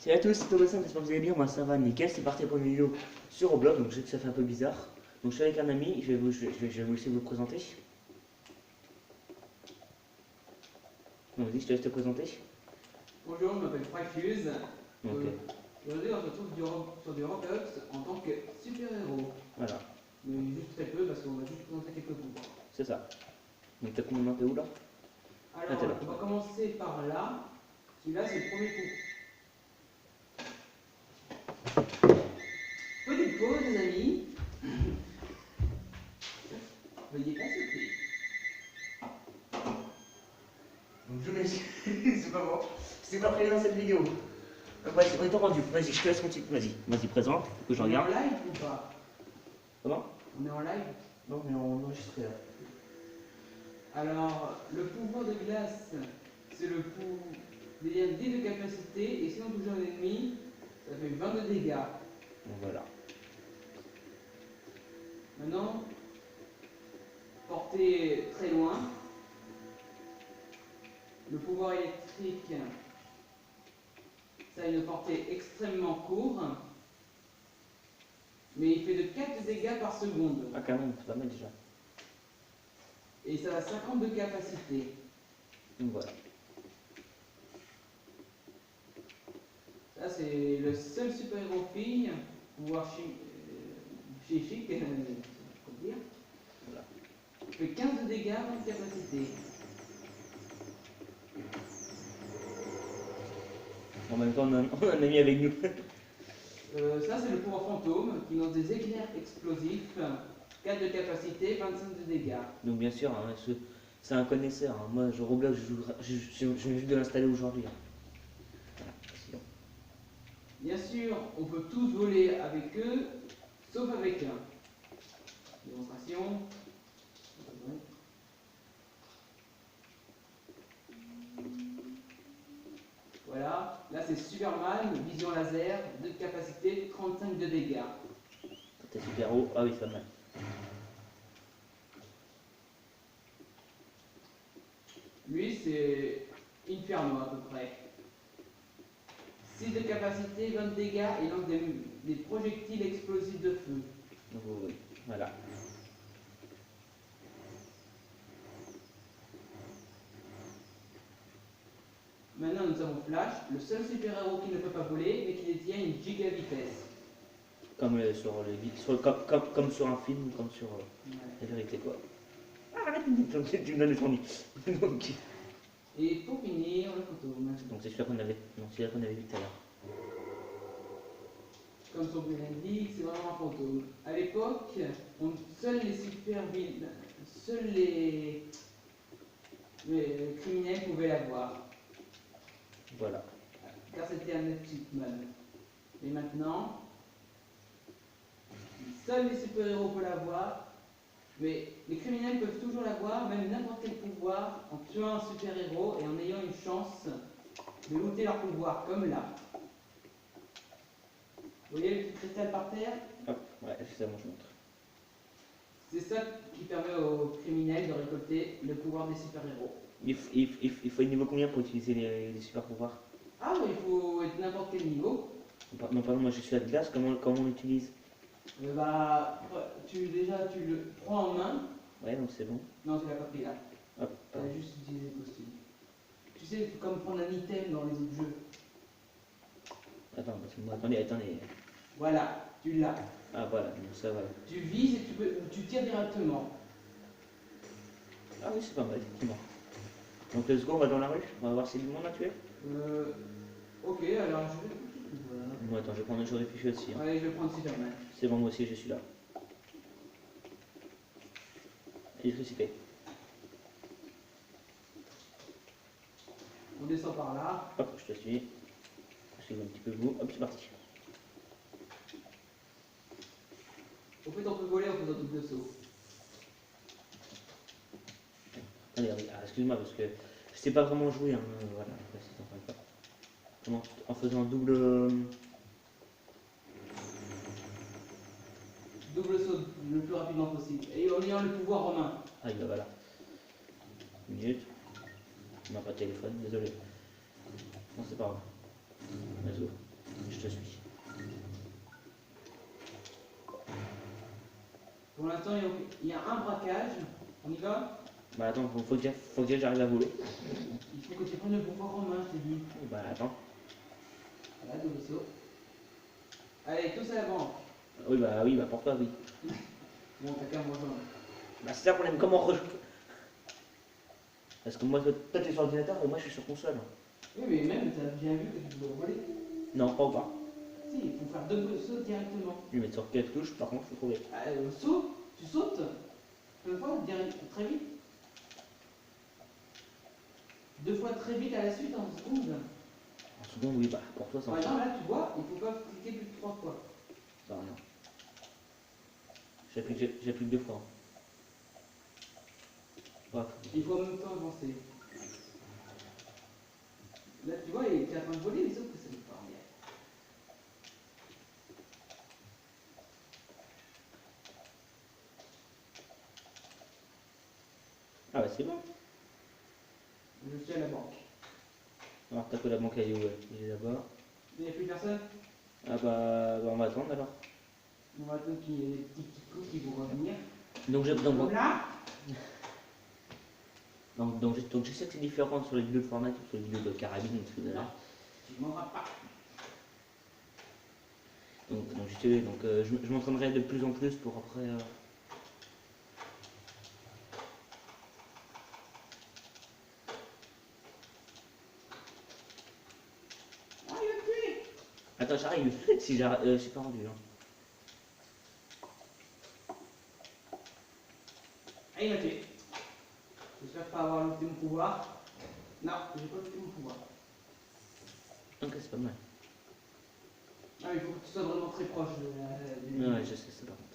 Salut à tous, c'est Thomas, j'espère que vous allez bien, moi ça va nickel, c'est parti pour une vidéo sur Roblox, donc je sais que ça fait un peu bizarre. Donc je suis avec un ami, je vais vous laisser vous présenter. Donc vas-y, je te laisse te présenter. Bonjour, je m'appelle Fracfuse. Ok, Aujourd'hui, on se retrouve sur du Roblox en tant que super-héros. voilà, Mais juste très peu parce qu'on va juste présenter quelques pouvoirs. c'est ça. Donc t'as combien t'es où là? Ah, Alors, t'es là. on va commencer par là. Celui-là, c'est le premier pouvoir. Petite pause, les amis. Veuillez patienter. Donc je m'excuse, c'est pas bon. C'est pas prévu dans cette vidéo. Vas-y, on est rendu, vas-y, je te laisse continuer, vas-y, présente, que je On est en regarde. live ou pas? Comment? On est en live. Non, mais on enregistre là. Alors, le pouvoir de glace, c'est le pouvoir. Il y a 10 de capacité et si on touche un ennemi, ça fait 20 de dégâts. Donc voilà. Maintenant, portée très loin. Le pouvoir électrique, ça a une portée extrêmement courte, mais il fait de 4 dégâts par seconde. Ah quand même, c'est pas mal déjà. Et ça a 50 de capacité. Donc voilà. Ça, c'est le seul super-héros fille, pouvoir chic, faut dire. Voilà. Il fait 15 de dégâts, 20 de capacité. En même temps, on a un ami avec nous. Ça, c'est le pouvoir fantôme qui lance des éclairs explosifs, 4 de capacité, 25 de dégâts. Donc bien sûr, hein, c'est un connaisseur. Hein. Moi, je Roblox, je viens juste de l'installer aujourd'hui. Hein. Voilà, c'est bon. Bien sûr, on peut tous voler avec eux, sauf avec un. Démonstration. Voilà, là c'est Superman, vision laser, 2 de capacité, 35 de dégâts. T'es super haut. Ah oui, c'est pas mal. Lui c'est Inferno à peu près. 6 de capacité, 20 de dégâts et lance des projectiles explosifs de feu. Donc oui, voilà. Maintenant nous avons Flash, le seul super-héros qui ne peut pas voler mais qui détient une giga vitesse. Comme sur comme sur un film, comme sur Ouais. la vérité quoi. Ah, arrête, tu me donnes ton nid. Donc Et pour finir, le fantôme. c'est celui-là qu'on avait. Non, celui-là qu'on avait vu tout à l'heure. Comme son nom l'indique, c'est vraiment un fantôme. À l'époque, seuls les super villes, seuls les criminels pouvaient l'avoir, Voilà. car c'était un achievement. Mais maintenant, seuls les super-héros peuvent l'avoir, mais les criminels peuvent toujours l'avoir, même n'importe quel pouvoir, en tuant un super-héros et en ayant une chance de looter leur pouvoir, comme là. Vous voyez le petit cristal par terre? Hop, ouais, c'est ça, moi je montre. C'est ça qui permet aux criminels de récolter le pouvoir des super-héros. Il faut être niveau combien pour utiliser les super pouvoirs? Ah, mais il faut être n'importe quel niveau. Non, pardon, moi je suis à de glace, comment on l'utilise? Tu le prends en main. Ouais, donc c'est bon. Non, tu l'as pas pris là. Hop, Tu as juste utilisé le costume. Tu sais, comme prendre un item dans les autres jeux. attends, parce que moi, attendez. Voilà, tu l'as. Ah voilà, donc ça va. Tu vises et tu tires directement. Ah oui, c'est pas mal, effectivement. Donc let's go, on va dans la rue, on va voir si du monde a tué. Ok, alors je vais. Voilà. Bon, attends, je réfléchis aussi. Hein. Allez, je vais prendre Superman. C'est bon, moi aussi, je suis là. Électricité. On descend par là. Hop, je te suis. Je suis un petit peu vous. Hop, c'est parti. Au fait, on peut voler en faisant double saut. Allez, excuse-moi, parce que je sais pas vraiment jouer. Hein. Voilà, c'est encore une fois. Comment, en faisant double. Double saut le plus rapidement possible. Et en ayant le pouvoir en main. Ah, bah voilà. Une minute. On n'a pas de téléphone, désolé. Non, c'est pas grave. Let's go. l'instant, il y a un braquage. On y va? Bah attends, faut que déjà j'arrive à voler. Il faut que tu prennes le pouvoir en main, je t'ai dit. Bah attends. Voilà, double saut. Allez, tous à la banque. Oui, bah pour toi, oui. Bon, t'as qu'à me rejoindre. Bah c'est ça le problème, comment rejoindre? Parce que moi, toi t'es sur ordinateur et moi je suis sur console. Oui, mais même, t'as bien vu que tu dois voler. Non, pas. Si, il faut faire deux sauts directement. Je vais mettre sur quelle touche, par contre, je faut trouver. Saut, tu sautes. Deux fois, très vite. Deux fois très vite à la suite en seconde. En seconde, oui, bah pour toi, ça Par exemple, là, tu vois, il ne faut pas cliquer plus de 3 fois. Ça rien. J'applique 2 fois. Ouais. Il faut en même temps avancer. Là, tu vois, il est en train de voler, mais sauf que ça ne part bien. Ah bah c'est bon. Je suis à la banque. Alors t'as que la banque à est où? Il est là-bas. Il n'y a plus personne? Ah bah on va attendre alors. On va attendre qu'il y ait des petits coups qui vont revenir. Donc Comme là? donc je sais que c'est différent sur les vidéos de Fortnite ou sur les vidéos de carabine ou de là. Tu ne m'en pas. Donc je m'entraînerai de plus en plus pour après. Ah, il va me tuer! Attends, j'arrive. Si je suis pas rendu. Hein. Ah, il m'a tué. J'espère pas avoir looté mon pouvoir. Non, j'ai pas looté mon pouvoir. Ok, c'est pas mal. Ah, il faut que tu sois vraiment très proche de Ouais, je sais ça par contre.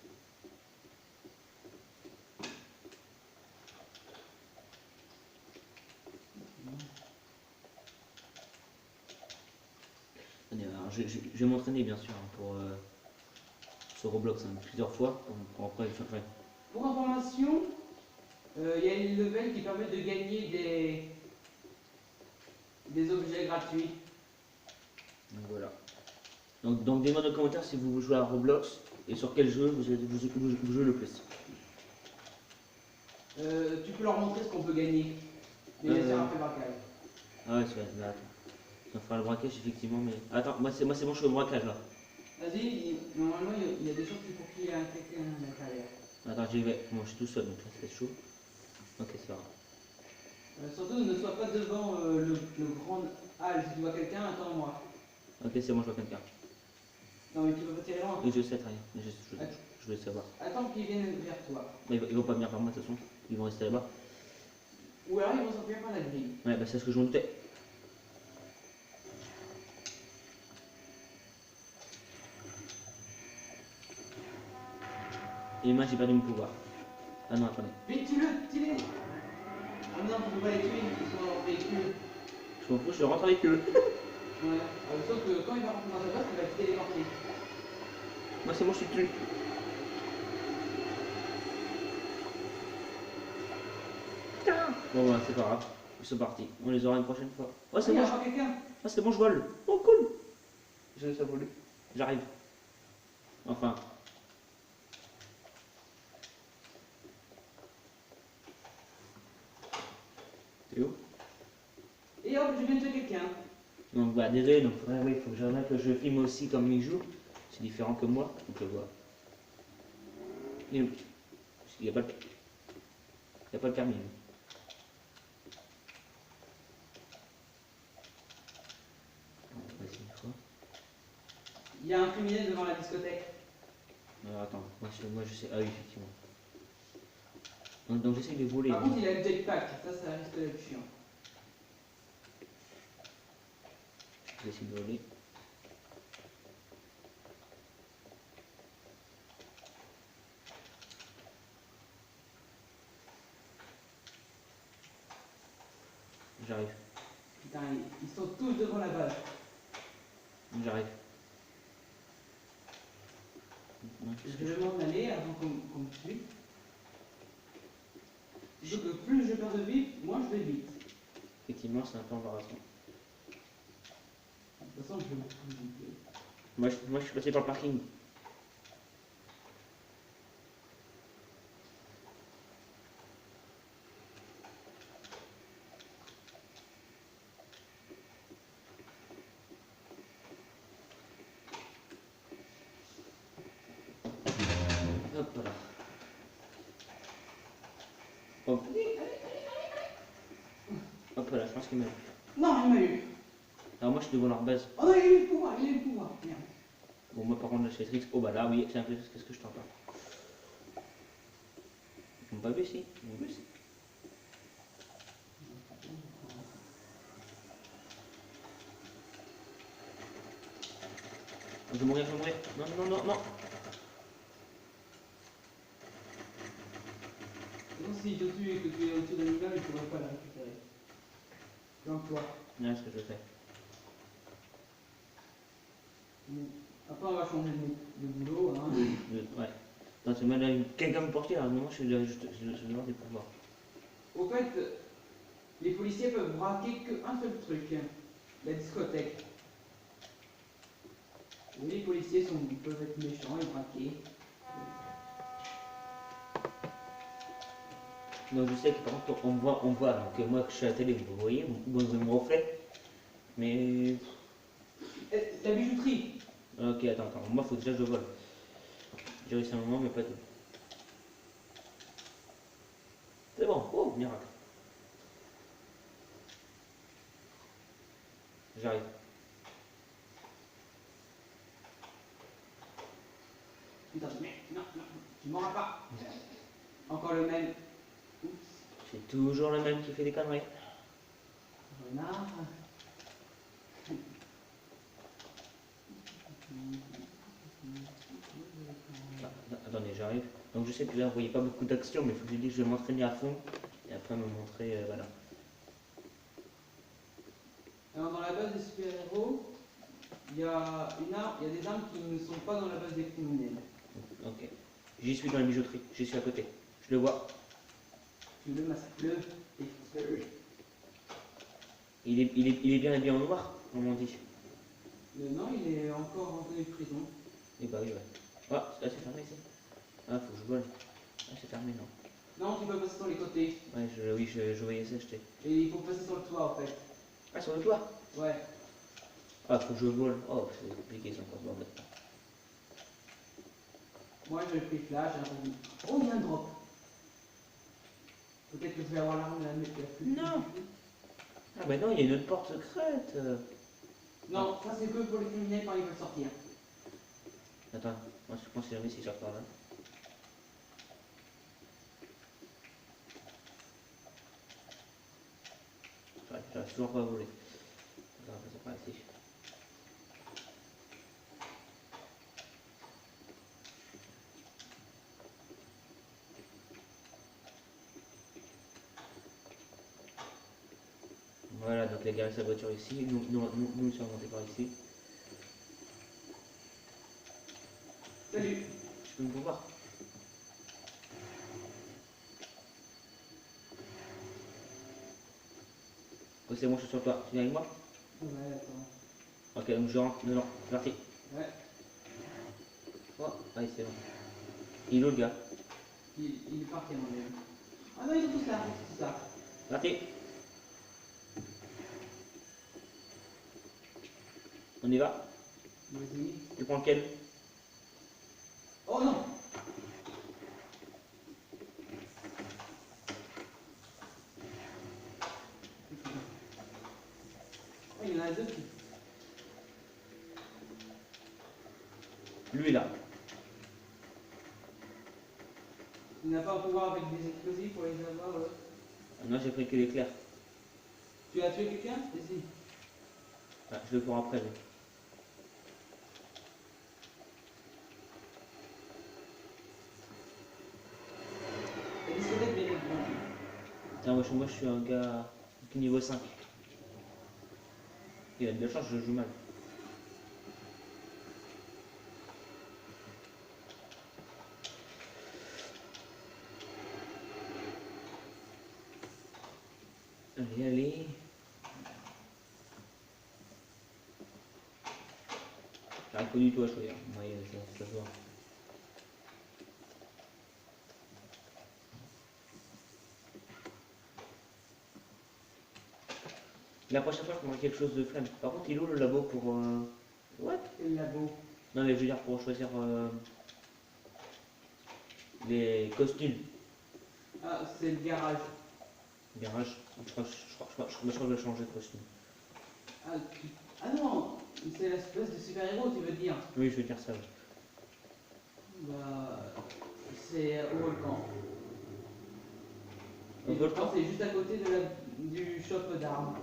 Alors, je vais m'entraîner bien sûr hein, pour sur Roblox hein, plusieurs fois pour après enfin, Pour information, il y a une level qui permet de gagner des objets gratuits. donc voilà. Donc dites-moi dans les commentaires si vous jouez à Roblox et sur quel jeu vous jouez le plus. Tu peux leur montrer ce qu'on peut gagner. Mais il y a ça après braquage. Ah ouais c'est vrai, là, attends. On fera le braquage effectivement mais. Attends, moi c'est bon je suis au braquage là. Vas-y, normalement il y a des choses pour qu'il y ait quelqu'un à l'intérieur. Attends j'y vais, moi je suis tout seul donc là c'est chaud. Ok c'est pas grave. Surtout ne sois pas devant le grand hall. Si tu vois quelqu'un, attends-moi. Ok c'est bon je vois quelqu'un. Non mais tu veux pas tirer loin. Et je sais très bien, je veux savoir. Attends qu'ils viennent vers toi. Mais ils vont pas venir par moi de toute façon, ils vont rester là-bas. Ou alors ils vont sortir par la grille. Ouais bah c'est ce que je me doutais. Et moi j'ai perdu mon pouvoir. Ah non attendez. Vite, tue-les. Ah non, tu peux pas les tuer, ils sont dans le véhicule. Je m'en fous, je rentre avec eux. Ouais. Sauf que quand il va rentrer dans ta place, il va te téléporter. Moi c'est bon je suis dessus. Bon voilà c'est pas grave. C'est parti, on les aura une prochaine fois. Oh c'est Il y bon, a encore quelqu'un. ah, c'est bon je vole. Oh cool. J'ai ça volé. J'arrive. Enfin. T'es où? Et hop, je viens de tuer quelqu'un. Donc bah désolé, donc ouais, oui, il faut que j'arrête que je filme aussi comme il joue. C'est différent que moi, donc je vois. Il est où? Il n'y a pas le permis. Lui. Il y a un criminel devant la discothèque. Alors attends, moi je sais. Ah oui, effectivement. Donc j'essaie de voler. Par contre, il a le jetpack, ça risque d'être chiant. J'essaie de voler. J'arrive. Putain, ils sont tous devant la base. J'arrive. Je vais m'en aller avant qu'on me tue. Donc plus je perds de vie, moins je vais vite. Effectivement, c'est un peu embarrassant. De toute façon, je vais beaucoup vite. Moi je suis passé par le parking. pense qu'il m'a eu. Non, il m'a eu. Alors moi je suis devant leur base. Oh non, il a eu le pouvoir, il a eu le pouvoir. Merde. Bon moi par contre là chez Trix, oh bah là oui, c'est un peu qu'est-ce que je t'entends. Ils m'ont pas vu si, ils m'ont vu si. Je vais mourir, je vais mourir. Non, non, non, non. Sinon, si tu tues et que tu es au-dessus d'un niveau, il ne pourrait pas la récupérer. Donc toi. Ouais, ce que je fais. Après, on va changer de boulot. Hein. Ouais. Non, c'est mal là, quelqu'un me porter, alors non, je vais avoir des pouvoirs. Au fait, les policiers peuvent braquer qu'un seul truc, la discothèque. Oui, les policiers peuvent être méchants et braquer. Donc je sais que par contre on voit donc moi que je suis à la télé, vous voyez, mon reflet. Mais. La bijouterie. Ok, attends, moi faut déjà que je vole. J'ai réussi un moment, mais pas tout. C'est bon, oh, miracle. J'arrive. Putain, non, tu m'auras pas. Encore le même. Oups. C'est toujours le même qui fait des conneries. Renard. Attendez, j'arrive. Donc je sais que là vous voyez pas beaucoup d'action, mais il faut que je dise que je vais m'entraîner à fond et après me montrer, voilà. Alors dans la base des super-héros, il y a des armes qui ne sont pas dans la base des criminels. Ok. J'y suis dans la bijouterie, j'y suis à côté. Je le vois. Tu le massacres et Il est bien habillé en noir, on m'en dit. non, il est encore rentré de prison. Eh bah oui, ouais. Ah, c'est fermé ici. Ah, faut que je vole. Ah, c'est fermé, non. Non, tu peux passer sur les côtés. Ouais, oui, je voyais ça, j'étais. Et il faut passer sur le toit en fait. Ah, sur le toit. Ouais. Ah, faut que je vole. Oh, c'est compliqué, c'est encore ce bordel. Moi j'ai pris flash, j'ai répondu. Oh, il y a un drop. Peut-être que je vais avoir l'arme de la plus. Non. Ah, bah non, il y a une autre porte secrète. Non, ça c'est que pour les criminels quand ils veulent sortir. Attends, moi je pense que jamais s'il sort par là. J'arrive toujours pas à voler. On va passer par ici. Voilà, donc il a garé sa voiture ici. Nous sommes montés par ici. Salut. Je peux me voir. Oh, c'est bon, je suis sur toi. Tu viens avec moi? Ouais, attends. Ok, donc je rentre. Non, c'est parti. Ouais. Oh, allez, c'est bon. Il est où le gars? Il est parti à mon avis. Ah non, ils sont tous là, ils sont tous là. Parti. On y va? Vas-y. Tu prends lequel? Oh non. Oh, il y en a deux. Lui là. Il n'a pas un pouvoir avec des explosifs pour les avoir. Non, j'ai pris que l'éclair. Tu as tué quelqu'un? Si. Ah, je le ferai après, lui. La discothèque vient maintenant. Putain, moi je suis un gars niveau 5. Il a de la chance, je joue mal. Allez, allez. J'arrive pas du tout à choisir. Ouais, ça se voit. La prochaine fois, je prendrai quelque chose de flamme. Par contre, il est où le labo pour. What? Quel labo? Non, mais je veux dire pour choisir les costumes. Ah, c'est le garage. Garage. Je crois que je vais changer de costume. Ah, ah non, c'est l'espèce de super-héros, tu veux dire? Oui, je vais dire ça. Oui. Bah, c'est au volcan. Au Et le volcan, volcan. c'est juste à côté du shop d'armes.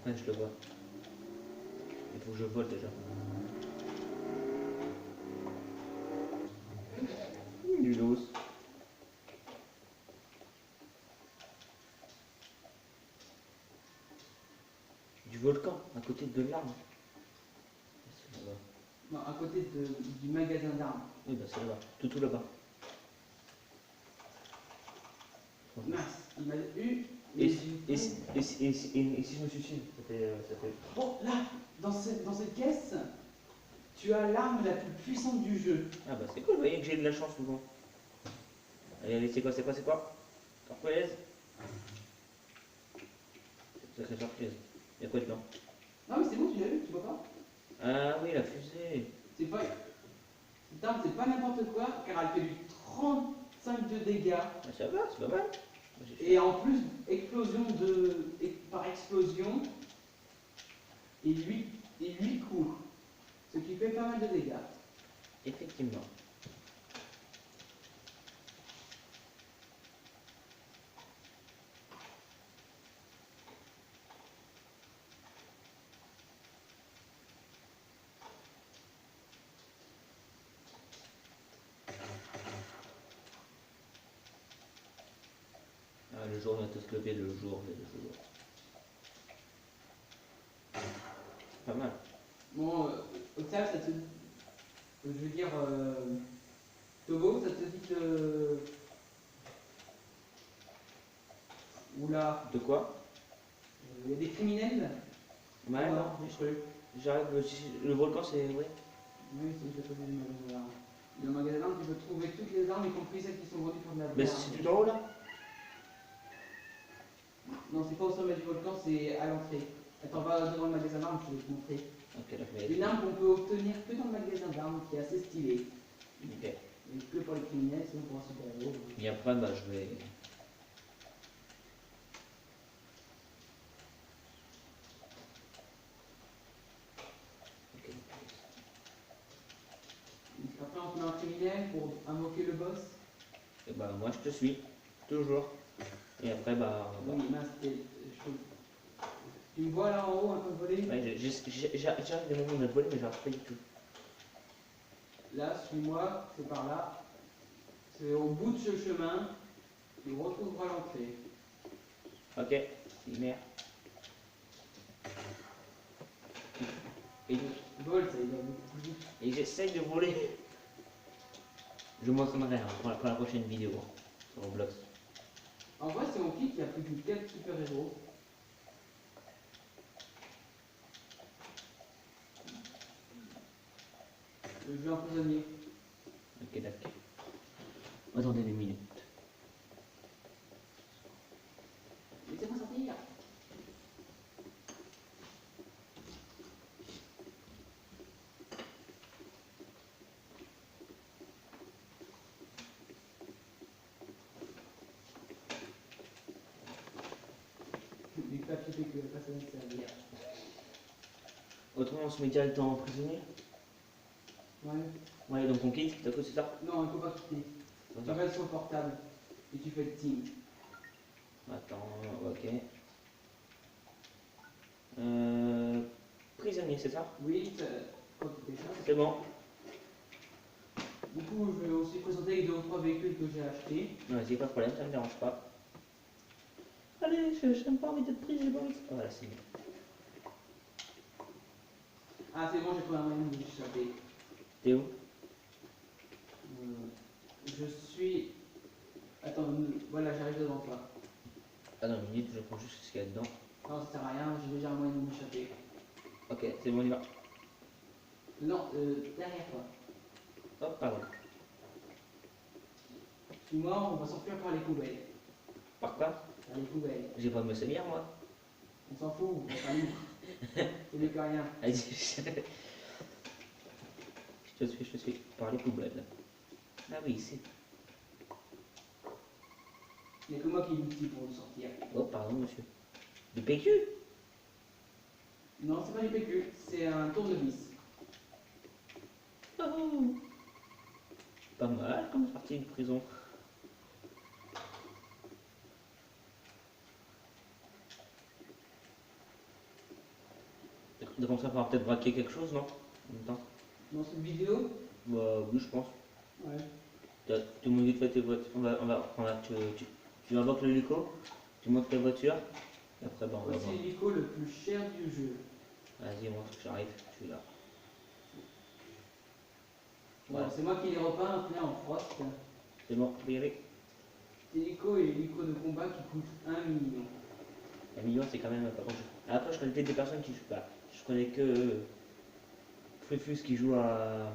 Ouais, je le vois. Il faut que je vole déjà. Nulos. Du volcan, à côté de l'arme. C'est là-bas. Non, à côté du magasin d'armes. Oui, bah c'est là-bas. Tout là-bas. Mince, il m'a eu. Et si je me suicide, ça fait... Bon, là, dans cette caisse, tu as l'arme la plus puissante du jeu. Ah bah c'est cool, vous voyez que j'ai de la chance souvent. Allez, c'est quoi? Surprise. Sacrée surprise. Il y a quoi dedans? Non, mais c'est bon, tu l'as eu, tu vois pas? Ah oui, la fusée. C'est pas. Cette arme, c'est pas n'importe quoi, car elle fait du 35 de dégâts. Ah, ça va, c'est pas mal. Et en plus, par explosion, et 8 coups. Ce qui fait pas mal de dégâts. Effectivement. Ah, le jour vient de se lever, le jour. Pas mal. Bon, Octave, ça te. Je veux dire. Togo, ça te dit que. Oula, De quoi? il y a des criminels. Ouais, non, j'arrive. Le volcan, c'est vrai. Oui, c'est juste à côté du magasin d'armes. Et dans le magasin d'armes, tu peux trouver toutes les armes, y compris celles qui sont vendues pour de la Mais bière. c'est tout en haut là? Non, c'est pas au sommet du volcan, c'est à l'entrée. Attends, va devant le magasin d'armes, je vais te montrer. Ok, d'accord. Une arme qu'on peut obtenir que dans le magasin d'armes, qui est assez stylée. Ok. Et que pour les criminels, sinon pour un super-héros. Et après, bah, je vais. Ok. Après, on te met un criminel pour invoquer le boss. Et bah, moi, je te suis. Toujours. Et après, bah. Oui, mince, tu me vois là en haut en train de voler? Ouais, j'arrive des moments de voler, mais j'arrive pas du tout. Là, suis-moi, c'est par là. C'est au bout de ce chemin. Tu retrouveras l'entrée. Ok. Merde. Et, Vol, ça va beaucoup plus vite. et j'essaye de voler. Je vous montrerai pour la prochaine vidéo sur Roblox. En vrai, c'est mon kit qui a plus de 4 super-héros. Le jeu emprisonnier. Ok, d'accord. Attendez 2 minutes. Laissez-moi sortir. Du papier que pas ça va servir. Autrement, on se met direct en prisonnier. Ouais. Ouais, donc on quitte, d'accord, c'est ça? Non, il faut pas quitter. Tu restes sur le portable et tu fais le team. Attends, ok. Prisonnier, c'est ça? Oui, quand tu décharges. C'est bon. Du coup, je vais aussi présenter les 2 ou 3 véhicules que j'ai achetés. Vas-y, pas de problème, ça me dérange pas. Allez, je n'ai pas envie d'être pris, j'ai pas envie de... Voilà, c'est bon. Ah, c'est bon, j'ai trouvé un moyen de m'échapper. T'es où? Je suis. Attends, voilà, j'arrive devant toi. Attends une minute, je prends juste ce qu'il y a dedans. Non, ça sert à rien, j'ai déjà un moyen de m'échapper. Ok, c'est bon, on y va. Non, derrière toi. Hop, pardon. Suis-moi, on va s'enfuir par les poubelles. Par quoi? Par les poubelles. J'ai pas de me salir, moi. On s'en fout, on va pas libre. C'est mieux que rien. Allez, je te suis. Par les poubelles. Ah oui, ici. Il n'y a que moi qui l'utilise pour le sortir. Oh, pardon, monsieur. Du PQ? Non, c'est pas du PQ, c'est un tournevis. Oh. Pas mal comme sortie de prison. Donc comme ça, on va peut-être braquer quelque chose, non? En même temps. Dans cette vidéo? Bah oui, je pense. Ouais. Tu me dis de faire tes voitures. Tu invoques l'hélico, tu montes ta voiture, et après, bah, on va Voici voir. l'hélico le plus cher du jeu. Vas-y, montre, j'arrive, je suis là. Bon, Voilà. c'est moi qui l'ai repeint après en frost. C'est bon, tu peux y aller. Cet hélico est l'hélico de combat qui coûte 1 million. 1 million, c'est quand même pas grand-chose. Après, je connais peut-être des personnes qui jouent pas. Je connais que Frufus qui joue à.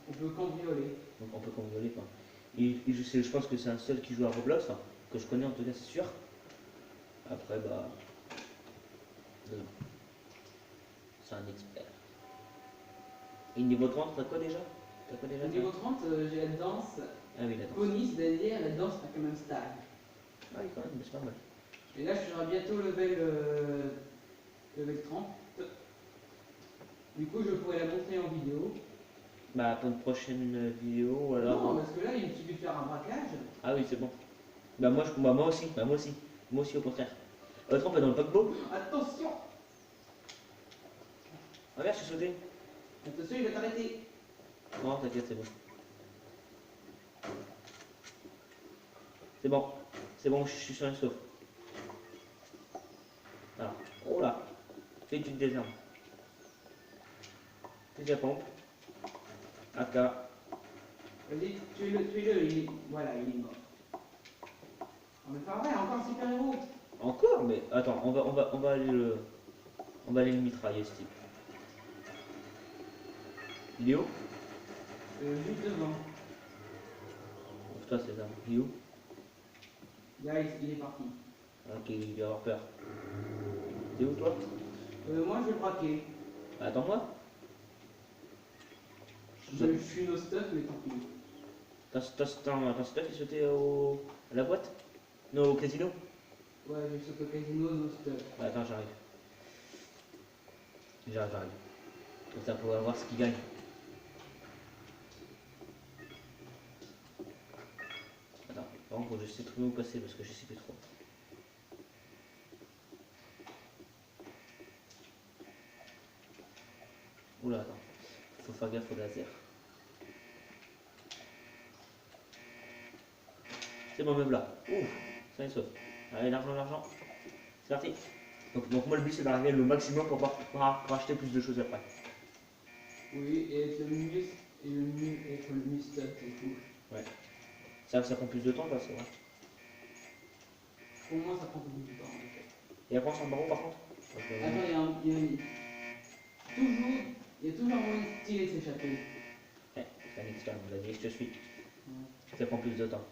On peut cambrioler. Donc on peut cambrioler quoi. Je pense que c'est un seul qui joue à Roblox, enfin, que je connais en tout cas, c'est sûr. Après, bah. C'est un expert. Et niveau 30, t'as quoi déjà? T'as quoi déjà Au niveau 30, j'ai la danse. Ah oui, la danse. Pony, c'est-à-dire la danse pas quand même style. Ah oui, quand même, mais c'est pas mal. Et là, je serai bientôt level 30. Du coup, je pourrais la montrer en vidéo. Bah, pour une prochaine vidéo, ou alors. Non, parce que là, il me suffit de faire un braquage. Ah oui, c'est bon. Bah, moi aussi, Moi aussi, au contraire. Autrement, on peut dans le paquebot. Attention! Ah merde, je suis sauté. Attention, il va t'arrêter. Non, t'inquiète, c'est bon. C'est bon. C'est bon, je suis sur un sauf. Alors, oh là. Fais tu te désarmes. Fais ta pompe. AK. Vas-y, tuez-le, il est... Voilà, il est mort. Oh, mais pas vrai, encore un super-héros. Encore? Mais attends, on va aller le. On va aller le mitrailler, ce type. Il est où? Juste devant. Toi, c'est ça. Il est où? Là, il est parti. Ok, il va avoir peur. T'es où, toi? Moi, je vais le braquer. Attends-moi. Je suis no stuff, mais tant pis. T'as stuff qui sautait à la boîte? Non, au casino? Ouais, j'ai sauté au casino, no stuff. Bah, attends, j'arrive. J'arrive. Comme ça, pour voir ce qu'il gagne. Attends, par contre, je sais trop où passer parce que je sais plus trop. Oula, attends. Faut faire gaffe au laser. C'est bon, me là. Ouf, ça y sauve. Allez, l'argent. C'est parti. Donc moi, le but, c'est d'arriver au maximum pour acheter plus de choses après. Oui, et être le mieux, être le mieux stuff, c'est fou. Ouais. Ça prend plus de temps, là, c'est vrai. Pour moi, ça prend beaucoup de temps, en effet. Et après, on s'en barreau, par contre. Attends, il y a toujours un moyen stylé de s'échapper. Ouais, c'est un expert, on l'a dit, je te suis. Ouais. Ça prend plus de temps.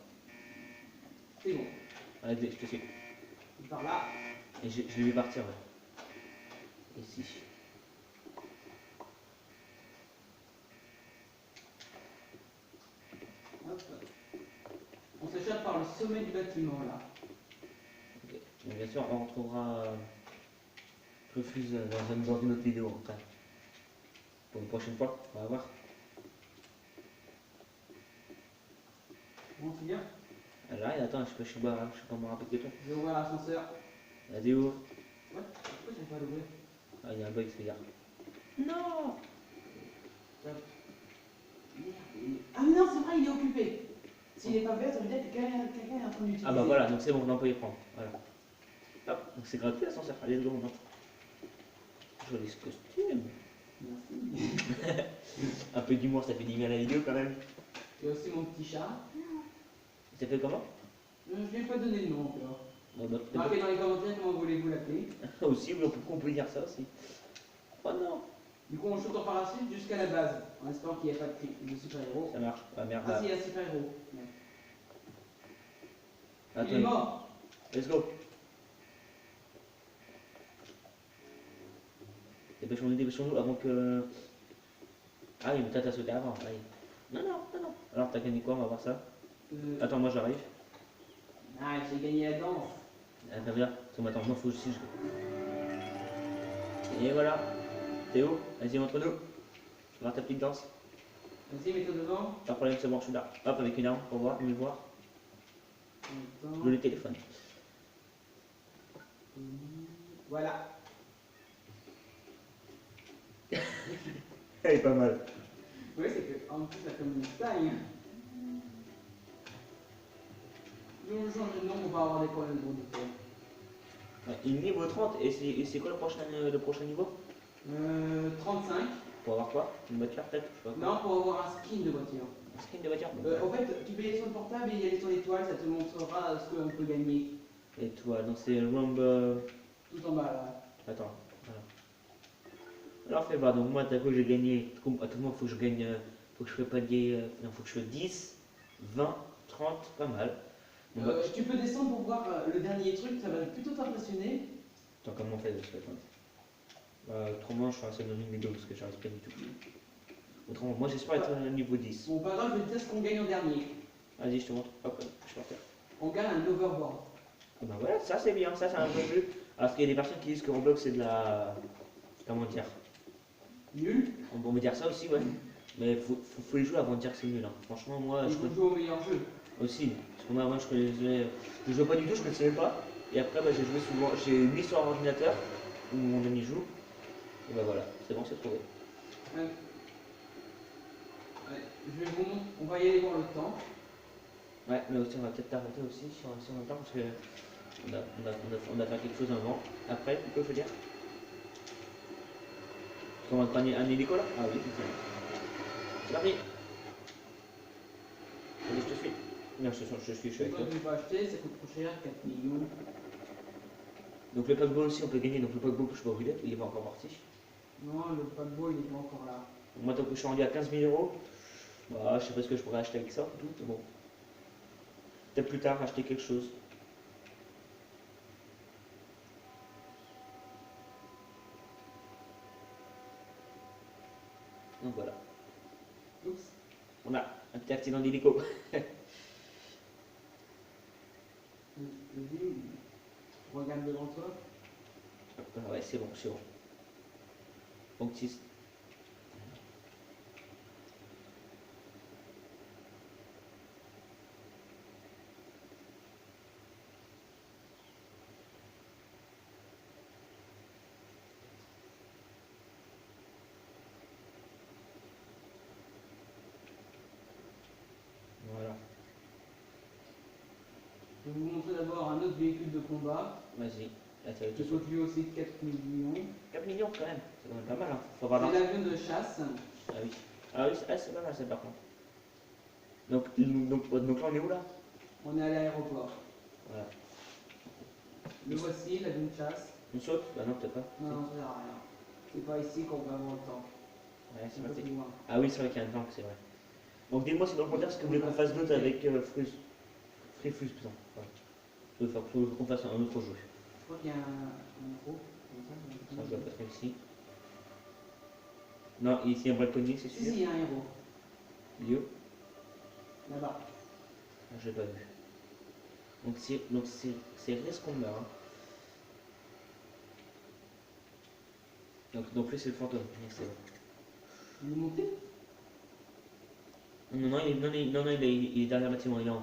C'est bon. Allez, je te suis. Par là. Et je l'ai vu partir, ouais. Ici. Hop. On s'échappe par le sommet du bâtiment, là. Ok. Donc, bien sûr, on retrouvera Rufus dans une autre vidéo, après. Pour une prochaine fois, on va voir. Bon, c'est bien. Là, attends, je sais pas me rappeler que toi. Je vais ouvrir l'ascenseur. Vas-y, ouvre. Ouais, pourquoi j'arrive pas à l'ouvrir? Ah, il y a un bug, c'est gars. Non! Merde. Ah mais non, c'est vrai, il est occupé. S'il n'est pas vert, ça veut dire que quelqu'un est en train d'utiliser. Ah bah voilà, donc c'est bon, on peut y prendre. Voilà. Hop, donc c'est gratuit l'ascenseur. Allez, go, on entre. Joli ce costume. Merci. Un peu d'humour, ça fait du bien à la vidéo quand même. Il y a aussi mon petit chat. Ça fait comment? Je ne lui ai pas donné de nom encore. Bon, bah, Marquez dans les commentaires comment voulez-vous l'appeler. aussi, oui, on peut dire ça aussi. Oh non! Du coup, on chute en parachute jusqu'à la base, en espérant qu'il n'y ait pas de super-héros. Ça marche. Ah merde. Ah si, il y a super-héros. Ouais. Attends, Il est mort. let's go. Dépêchons-nous avant que. Ah oui, mais t'as sauté avant. Allez. Non. Alors t'as gagné quoi? On va voir ça. Attends, moi j'arrive. Ah, j'ai gagné la danse. Ah, très bien. Parce que maintenant, moi, faut aussi. Et voilà. Théo, vas-y, montre-nous. Je vais voir ta petite danse. Vas-y, mets-toi devant. Pas de problème, c'est bon, je suis là. Hop, avec une arme pour voir, mieux voir. Attends. Je le téléphone. Voilà. Elle est pas mal. Oui, c'est que en plus, ça comme une taille. Si on change de nom, on va avoir des problèmes d'auditeurs. Ouais, il est niveau 30. Et c'est quoi le prochain niveau? 35. Pour avoir quoi? Une voiture peut-être? Je sais pas quoi. Non, pour avoir un skin de voiture. Un skin de voiture? En fait, tu peux aller sur le portable et il y a les ton étoile, ça te montrera ce qu'on peut gagner. Et toi, donc c'est le Rumble. Tout en bas là. Attends, voilà. Alors fais voir, donc moi t'as vu j'ai gagné, à tout le monde faut que je gagne, faut que je fais pas des, non faut que je fais 10, 20, 30, pas mal. Bon, bah, Tu peux descendre pour voir le dernier truc, ça va plutôt t'impressionner. attends comment on fait de ce fait? Autrement je ferai ça dans une vidéo parce que j'arrive pas du tout. Autrement, moi j'espère être au niveau 10. Bon, pas grave, je vais te dire ce qu'on gagne en dernier. Vas-y je te montre, hop, je peux faire. On gagne un overboard. Ah bah voilà, ça c'est bien, ça c'est un peu plus. Parce qu'il y a des personnes qui disent que Roblox c'est de la, comment dire, Nul. on peut dire ça aussi ouais. Mais faut y jouer avant de dire que c'est nul. Hein. Franchement moi Il je faut jouer au meilleur jeu. aussi, parce que moi je jouais pas du tout, je ne connaissais pas. Et après bah, j'ai joué souvent, j'ai mis sur un ordinateur où mon ami joue. Et bah voilà, c'est bon, c'est trouvé. Ouais. Ouais, je vais vous montrer, on va y aller voir le temps. Ouais, mais aussi on va peut-être t'arrêter aussi si on a le temps parce que on a fait quelque chose avant. Après, tu peux je veux dire. On va prendre un hélico là? Ah oui, c'est ça. C'est parti. Allez, je te suis. Non, je suis avec Toi, toi. tu vas acheter, ça coûte trop cher, 4 millions. Donc le paquebot aussi on peut gagner, donc le paquebot je sais pas où il est pas encore parti. Non, le paquebot, il est pas encore là. Moi tant que je suis rendu à 15 000 euros, bah, je sais pas ce que je pourrais acheter avec ça, tout, mais bon. Peut-être plus tard acheter quelque chose. Donc voilà. Oups. On a un petit accident d'hélico. Vas-y, regarde devant toi. Ouais, c'est bon, c'est bon. Donc 6. Voilà. Je vais vous montrer d'abord un autre véhicule de combat. Vas-y. Attends, Qui coûte lui aussi 4 millions. 4 millions quand même. C'est quand même pas mal. Hein. Faut avoir C'est l'argent. l'avion de chasse. Ah oui. Ah oui, c'est pas mal ça par contre. Donc là on est où là? On est à l'aéroport. Voilà. Le voici, l'avion de chasse. On saute? Bah non, peut-être pas. Non, non, ça sert à rien. C'est pas ici qu'on va avoir le temps. Ouais, c'est Un peu parti. plus loin. Ah oui, c'est vrai qu'il y a un tank, c'est vrai. Donc dis-moi si dans le commentaire ce que vous voulez qu'on fasse d'autre avec Free Fuse, putain. Ouais. Faut qu'on fasse un autre jeu. Je crois qu'il y a un gros. Ça, je dois pas être ici. Non, ici il y a un braconnier, c'est Si, sûr. si, il y a un héros. Lio? Là-bas. Ah, je l'ai pas vu. Donc c'est risque qu'on meurt. Hein. Donc lui c'est le fantôme. C'est bon. Vous le montez? Non, il est derrière le bâtiment, il est en haut.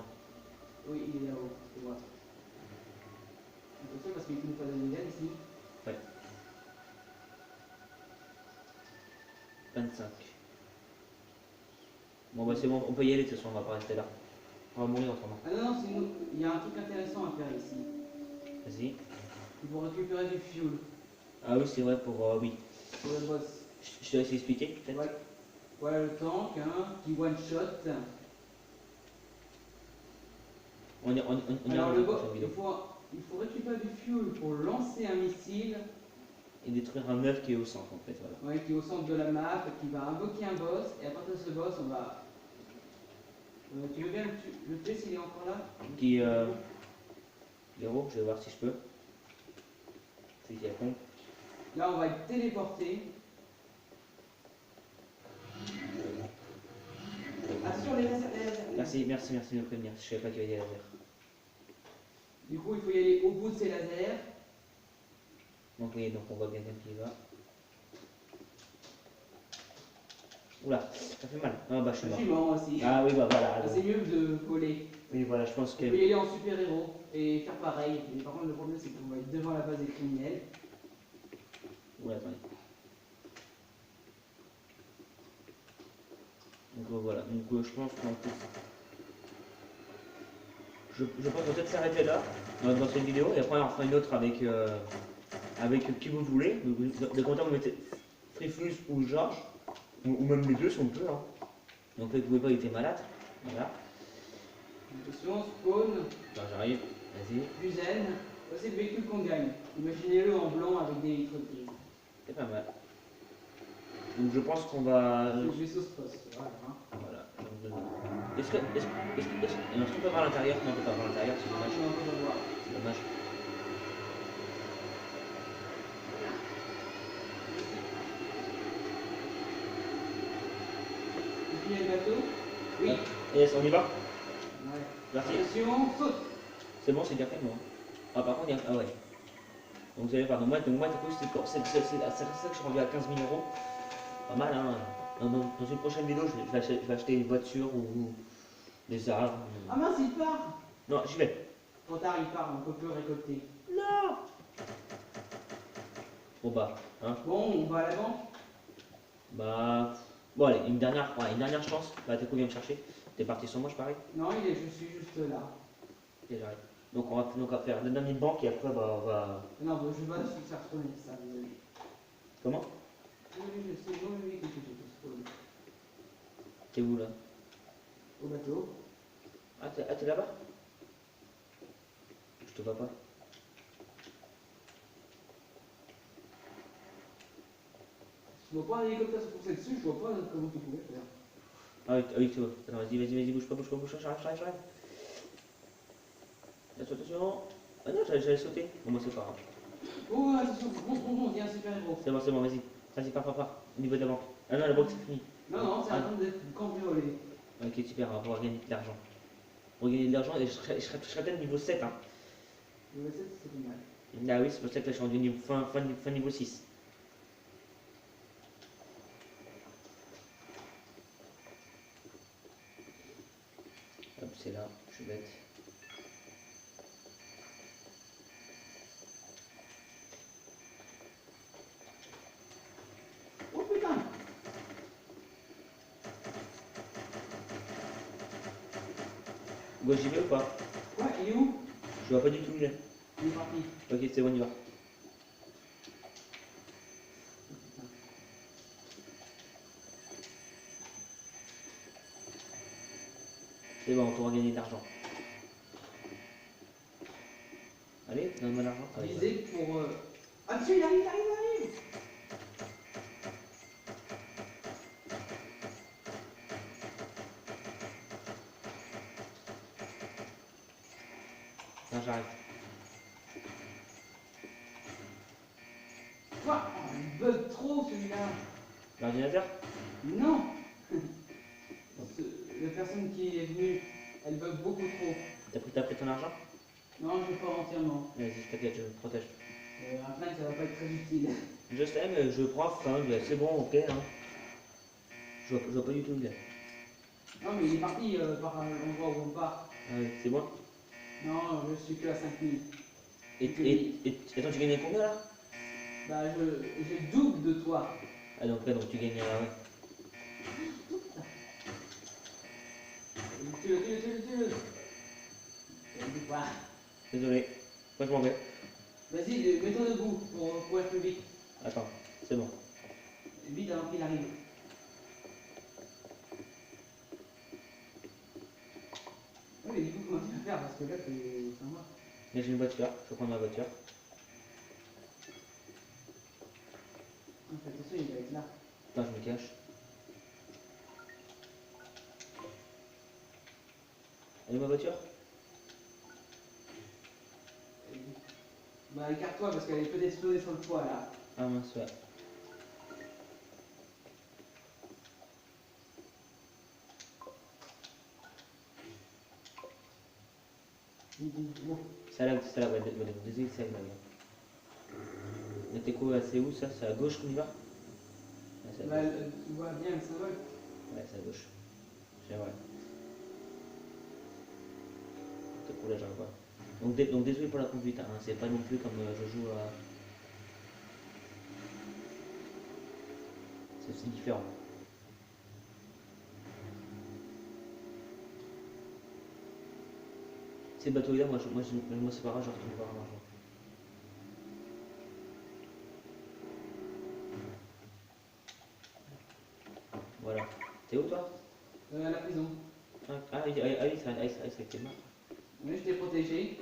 Oui, il est là-haut. Je vois. Attention parce qu'il nous fait des nouvelles ici. Ouais. 25. Bon bah c'est bon, on peut y aller de toute façon, on va pas rester là. On va mourir autrement. Ah non, non, il y a un truc intéressant à faire ici. Vas-y. Il faut récupérer du fuel Ah oui, c'est vrai pour... oui. pour le boss. Je te laisse expliquer peut-être. Ouais. Voilà le tank, hein, qui one shot. On y Alors arrive le dans la boss, prochaine vidéo. il faut récupérer du fuel pour lancer un missile. Et détruire un œuf qui est au centre en fait, voilà. Ouais, qui est au centre de la map, qui va invoquer un boss, et à partir de ce boss, on va... tu veux bien le tuer s'il est encore là? Qui... Héros, je vais voir si je peux. C'est qui répond. Là, on va être téléporté. Attention, les lasers, les lasers. Merci de me prévenir, je savais pas qu'il y avait des lasers. Du coup, il faut y aller au bout de ces lasers. Donc oui, donc on voit bien qui y va. Oula, ça fait mal. Ah bah je suis mort. Je suis mort aussi. Ah oui, bah voilà. C'est mieux de voler. Oui, voilà, je pense On que... peut y aller en super-héros et faire pareil. Et par contre, le problème, c'est qu'on va être devant la base des criminels. Ouais, attendez. Donc voilà, donc je pense qu'en fait... Je pense qu'on va peut-être s'arrêter là, dans cette vidéo, et après on en fera une autre avec qui vous voulez. De commentaires, vous mettez Frifus ou Georges, ou même les deux si on peut. Hein. Donc là, vous pouvez pas, il était malade. Voilà. Attention, spawn. Alors j'arrive, vas-y. Buzen. C'est le véhicule qu'on gagne. Imaginez-le en blanc avec des vitres grises. C'est pas mal. Donc je pense qu'on va... Le vaisseau se passe. Voilà. Voilà. Est-ce qu'on peut voir l'intérieur? Non, on peut pas voir l'intérieur, c'est dommage. Non, on va voir. C'est dommage. Tu finis le bateau? Oui. Yes, on y va? Ouais. Merci. Attention, saute. C'est bon, c'est bien fait, moi. Ah, par contre, il y a... Ah ouais. Donc vous allez voir, donc moi du coup, c'est ça que je suis rendu à 15 000 euros. Pas mal, hein. Dans une prochaine vidéo, je vais acheter une voiture ou des arbres. Ah mince, il part. Non, j'y vais. Trop tard, il part, on peut plus récolter. Non. Bon bah, hein. Bon, on va à l'avant. Bah, bon allez, une dernière chance. Bah, t'es combien me chercher? T'es parti sur moi, je parie? Non, je suis juste là. Ok, j'arrive. Donc on va faire le dernier banque et après bah, on va... Non, bah, je vais se faire spawner ça, désolé. Comment? Désolé, je sais, moi, oui, que j'ai fait spawn. T'es où là? Au bateau. Ah, t'es là-bas? Je te vois pas. Je vois pas un hélicoptère se pousser dessus, je vois pas comment tu pouvais faire. Ah oui, tu vois. Attends, vas-y, bouge pas, j'arrive. Attention. Ah non, j'allais sauter. Bon, moi c'est pas grave. Oh, attention, bon, il y a un super héros. C'est bon, vas-y. Vas-y, pars. Au niveau de la banque. Ah non, la banque c'est fini. Non, c'est en train d'être cambriolé. Ok, super, on va pouvoir gagner de l'argent. Pour gagner de l'argent, et je serais peut-être niveau 7. Hein. Le 7, c'est pas mal. Ah oui, c'est pour ça que là je suis rendu niveau, fin niveau 6. Hop, c'est là, je suis bête. Oh putain! Bon, j'y vais ou pas? Ouais, il est où? Je vois pas du tout où il est. Il est parti. Ok, c'est bon, on y va. C'est bon, on pourra gagner de l'argent. Allez, donne-moi l'argent. Allez, Visé pour. Ah, dessus, il arrive! non, j'arrive. Quoi? Oh, il bug trop celui-là! L'ordinateur? Non! La personne qui est venue, elle bug beaucoup trop. T'as pris ton argent? Non, je vais pas entièrement. Vas-y, t'inquiète, je me protège. Un flingue, ça va pas être très utile. Je sais, mais je prends flingue, c'est bon, ok. Hein. Je vois pas du tout où il est. Non, mais il est parti par l'endroit où on part. Ah oui, c'est bon. Non, je suis que à 5000. Et attends, tu gagnes combien là? Bah, j'ai le double de toi. Ah donc là, donc tu gagnes... ouais. Tue-le. Je pas. Désolé, moi je m'en vais. Vas-y, mets-toi debout pour être plus vite. Attends, c'est bon. Vite avant qu'il arrive. Oui, mais du coup, comment tu vas faire? Parce que là, c'est moi. Là j'ai une voiture, je vais prendre ma voiture. Attention, il va être là. Attends, je me cache. Elle est ma voiture? Bah, écarte-toi parce qu'elle est peut-être explosée sur le toit là. Ah mince, ouais. Bon, ça lag, ouais, désolé, ça lag. La déco, c'est où ça? C'est à gauche qu'on y va? Ouais, c'est à Bah, gauche. tu vois bien le symbole. Ouais, c'est à gauche. C'est vrai. C'est cool là, j'arrive pas. Donc désolé pour la conduite, hein. C'est pas non plus comme je joue à. C'est différent. Ces bateaux-là, moi c'est pas grave, je retourne voir l'argent. Voilà. T'es où toi? À la prison. Oui, c'est avec tes mains. Mais je t'ai protégé.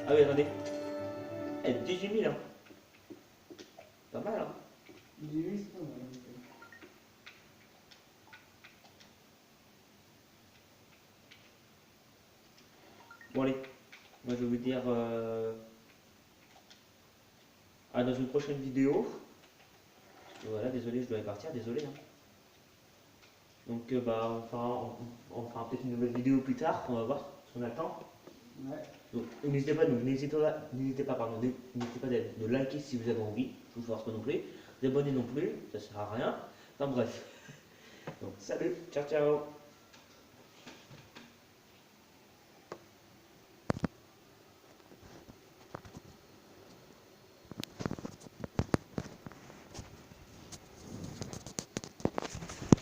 Ah oui, attendez. Eh, 18 000, hein. Pas mal, hein. J'ai vu, c'est pas mal. Bon, allez. Moi, je vais vous dire dans une prochaine vidéo. Voilà, désolé, je dois y partir, désolé, hein. Donc, bah, on fera peut-être une nouvelle vidéo plus tard, on va voir si on a le temps. Ouais. Donc, n'hésitez pas, pardon, n'hésitez pas de liker si vous avez envie, je vous force pas non plus, d'abonner non plus, ça sert à rien. Enfin bref. Donc, salut, ciao ciao.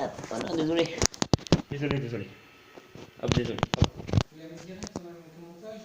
Ah, voilà, désolé. Désolé. Hop, désolé. Hop. Vous l'avez direct sur le montage.